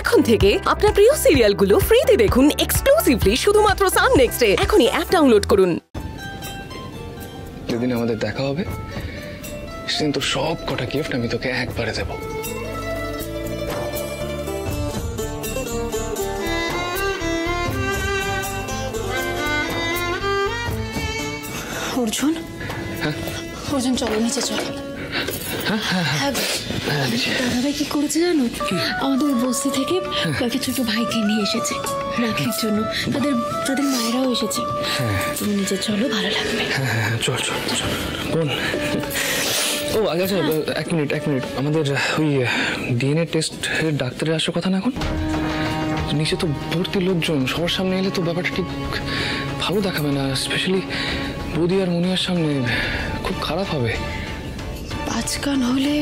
এখন থেকে আপনার প্রিয় সিরিয়ালগুলো ফ্রিতে দেখুন এক্সক্লুসিভলি শুধুমাত্র সান নেক্সটে। এখনই অ্যাপ ডাউনলোড করুন। যেদিন আমাদের দেখা হবে সেদিন তো সব কটা গিফট আমি তোকে একবারে দেব। অর্জুন, অর্জুন চলো নিচে চলো। দাদাভাই কি করেছে জানো? আমাদের বস্তি থেকে কয়েকটা ছোট ভাইকে নিয়ে এসেছে রাখির জন্য। তাদের মায়েরাও এসেছে। তুমি নিচে চলো, ভালো লাগবে। চল চল চল। কোন? ও আচ্ছা, এক মিনিট। আমাদের ওই ডিএনএ টেস্টের ডাক্তারের আসার কথা না এখন? নিচে তো ভর্তি লোকজন, সবার সামনে এলে তো ব্যাপারটা ঠিক ভালো দেখাবে না। স্পেশালি বৌদি আর মুনিয়ার সামনে খুব খারাপ হবে। আজকাল হলে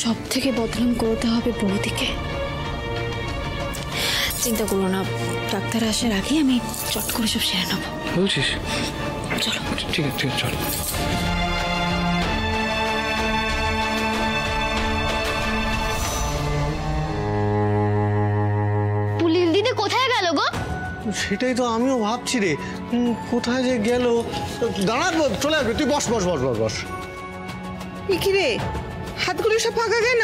সব থেকে বদনাম করতে হবে বৌদিকে। চিন্তা করো না, ডাক্তার আসার আগে আমি চট করে সব সেরে নেবো। বলছিস? চলো। ঠিক আছে চল। পুলিশ দিদি কোথায় গেল গো? সেটাই তো আমিও ভাবছি রে, কোথায় যে গেল। দাঁড়া, চলে আসবে, তুই বস বস বস বস বস। কি রে, হাতগুলো সব ফাঁকা কেন?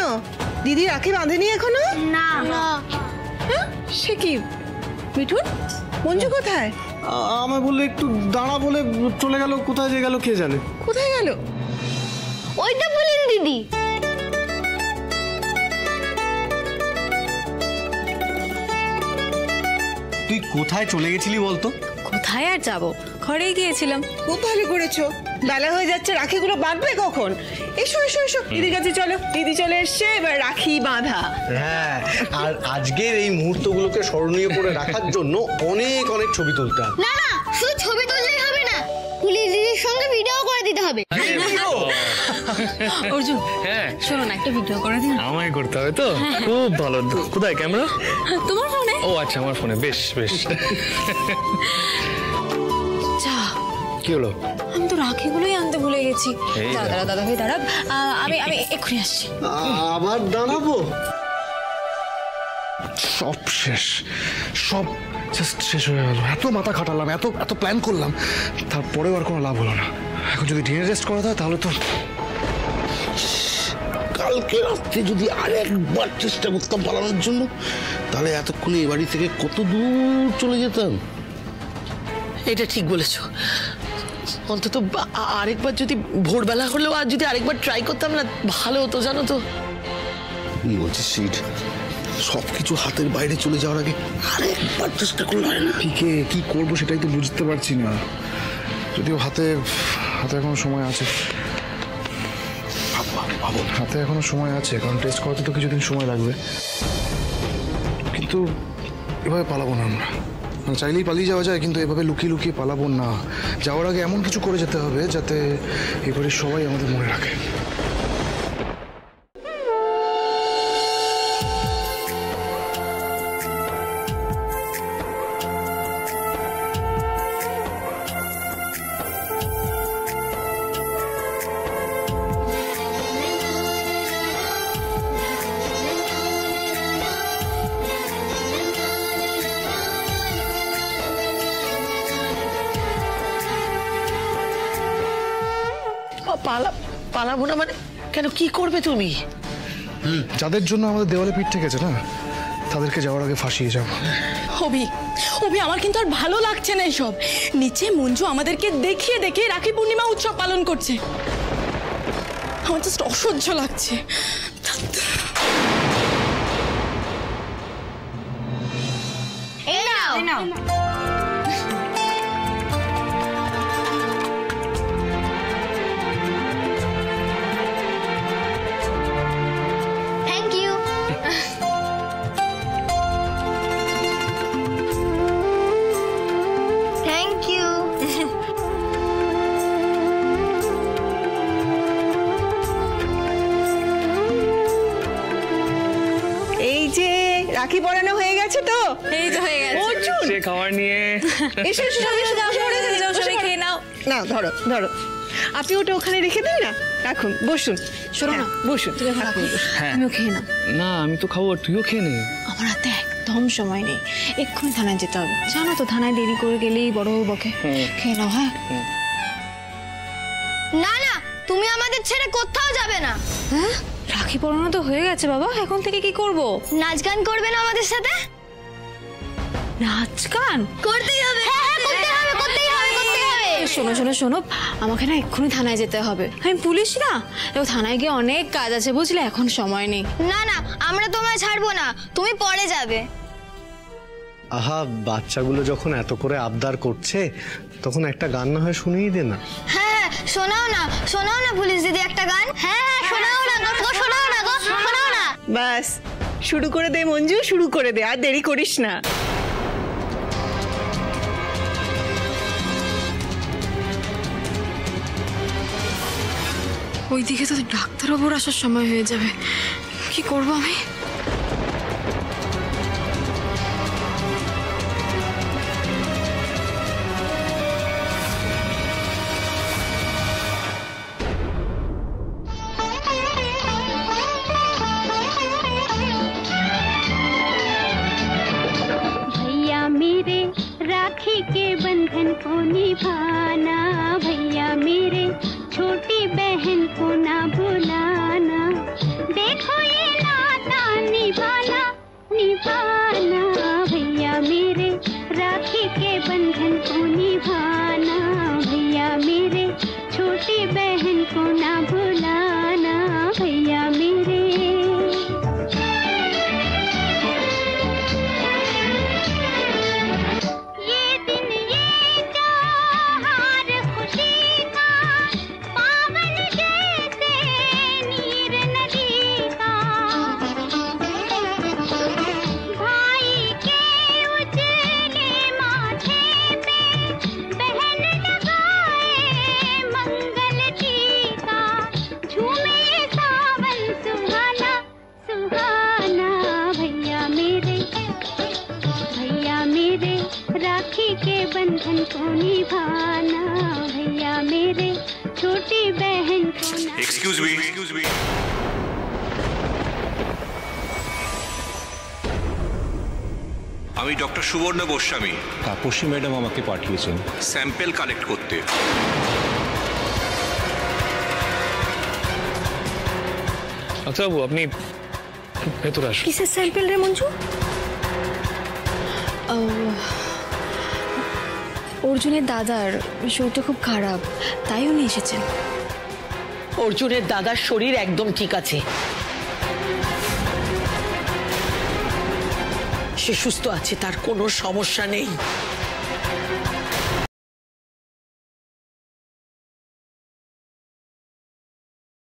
দিদি রাখি বাঁধেনি এখনো? না। সে কি মিঠুন, মঞ্জু কোথায়? আমায় বললে একটু দাঁড়া বলে চলে গেল, কোথায় যে গেল কে জানে। কোথায় গেল? ওই তো পুলিশ দিদি। তুই কোথায় চলে গেছিলি বলতো? কোথায় আর যাবো, ঘরেই গিয়েছিলাম। খুব ভালো করেছো, বেলা হয়ে যাচ্ছে, রাখিগুলো বাঁধবে কখন? এসো এসো এসো, দিদির কাছে চলো। দিদি চলে এসছে, এবার রাখি বাঁধা। হ্যাঁ, আর আজকের এই মুহূর্তগুলোকে স্মরণীয় করে রাখার জন্য অনেক অনেক ছবি তুলতে হবে। না না, শুধু ছবি তুললেই হবে না, পুলিশ দিদির সঙ্গে ভিডিও করে দিতে হবে। অর্জুন, শোনো না, একটা ভিডিও করে দিন। আমায় করতে হবে তো? খুব ভালো। কোথায় ক্যামেরা? তোমার ফোনে। ও আচ্ছা, আমার ফোনে। বেশ বেশ। যা, কি হলো? আমি তো রাখিগুলোই আনতে ভুলে গেছি। দাদাভাই দাঁড়া, আমি এক্ষুনি আসছি। আবার দাঁড়াবো? সব শেষ, সব জাস্ট শেষ হয়ে গেল। এত মাথা খাটালাম, এত প্ল্যান করলাম, তারপরেও আর কোনো লাভ হলো না। এখন যদি ডিএনএ টেস্ট করা হয় তাহলে তো কালকে রাত্রে যদি আরেকবার চেষ্টা করতাম পালানোর জন্য, তাহলে এতক্ষণে এ বাড়ি থেকে কত দূর চলে যেতাম। এটা ঠিক বলেছো। অন্তত আরেকবার যদি ভোরবেলা হলেও আর যদি আরেকবার ট্রাই করতাম না, ভালো হতো জানো তো। বলছিস সিট, সবকিছু হাতের বাইরে চলে যাওয়ার আগে আরেকবার চেষ্টা করলে হয় না? পিকে কি করবো সেটাই তো বুঝতে পারছি না। যদিও হাতে এখনো সময় আছে। হাতে এখনো সময় আছে, কারণ টেস্ট করতে তো কিছুদিন সময় লাগবে। কিন্তু এভাবে পালাবো না আমরা। চাইলেই পালিয়ে যাওয়া যায়, কিন্তু এভাবে লুকিয়ে লুকিয়ে পালাবো না। যাওয়ার আগে এমন কিছু করে যেতে হবে যাতে এবারে সবাই আমাদের মনে রাখে। পালাবো না মানে? কেন, কি করবে তুমি? যাদের জন্য আমাদের দেওয়ালে পিঠ ঠেকেছে না, তাদেরকে যাওয়ার আগে ফাঁসিয়ে যাবো। অভি, আমার কিন্তু আর ভালো লাগছে না এসব। নিচে মঞ্জু আমাদেরকে দেখিয়ে দেখিয়ে রাখি পূর্ণিমা উৎসব পালন করছে। আমার জাস্ট অসহ্য লাগছে। এই নাও। Thank you. Thank you. এই যে রাখি পরানো হয়ে গেছে তো? এই তো হয়ে গেছে। অর্জুন, সে খাবার নিয়ে এসো এসো, সবাই খেয়ে নাও। না, ধরো ধরো। আপনি ওটা ওখানে রেখে দিন না, রাখুন, বসুন। শোনো না, বসুন, তুমি এখন রাখো। হ্যাঁ। তুমিও খেয়ে নাও। না আমি তো খাবো, আর তুইও খেয়ে নে। আমার হাতে একদম সময় নেই, এক্ষুনি থানায় যেতে হবে। জানো তো থানায় দেরি করে গেলেই বড়বাবু বকে। খেয়ে নাও। হ্যাঁ না না, তুমি আমাদের ছেড়ে কোথাও যাবে না। হ্যাঁ, রাখি পরানো তো হয়ে গেছে বাবা, এখন থেকে কি করব? নাচ গান করবে না আমাদের সাথে? নাচ গান করতেই হবে। হ্যাঁ হ্যাঁ, করতেই হবে, করতেই হবে, করতেই হবে। শোনো শোনো শোনো, আমাকে না এক্ষুনি থানায় যেতে হবে। আমি পুলিশ না, এবার থানায় গিয়ে অনেক কাজ আছে বুঝলে, এখন সময় নেই। না না, আমরা তোমায় ছাড়বো না, তুমি পরে যাবে। আহা, বাচ্চাগুলো যখন এত করে আবদার করছে তখন একটা গান না হয় শুনিয়ে দে না। হ্যাঁ হ্যাঁ, শোনাও না, শোনাও না পুলিশ দিদি একটা গান। হ্যাঁ হ্যাঁ, শোনাও না গো, শোনাও না গো, শোনাও না। বাস শুরু করে দে মঞ্জু, শুরু করে দে, আর দেরি করিস না। ওইদিকে তো ডাক্তারবাবুর আসার সময় হয়ে যাবে, কি করব আমি? भैया मेरे राखी के बंधन को निभाना, भैया मेरे छोटी बहन को ना भुलाना, देखो ये नाता निभाना निभाना, भैया मेरे राखी के बंधन को निभाना, भैया मेरे छोटी बहन को ना भुलाना, भैया मेरे। राखी के बंधन को निभाना, भैया मेरे छोटी बहन को ना। Excuse me. আমি ডক্টর সুবর্ণ গোস্বামী। তাপসী ম্যাডাম আমাকে পাঠিয়েছেন স্যাম্পল কালেক্ট করতে। আচ্ছা বাবু, আপনি ভেতরে আসুন। কিসের স্যাম্পল রে মঞ্জু? অর্জুনের দাদার শরীরটা খুব খারাপ, তাই উনি এসেছেন। অর্জুনের দাদার শরীর একদম ঠিক আছে, সে সুস্থ আছে, তার কোনো সমস্যা নেই।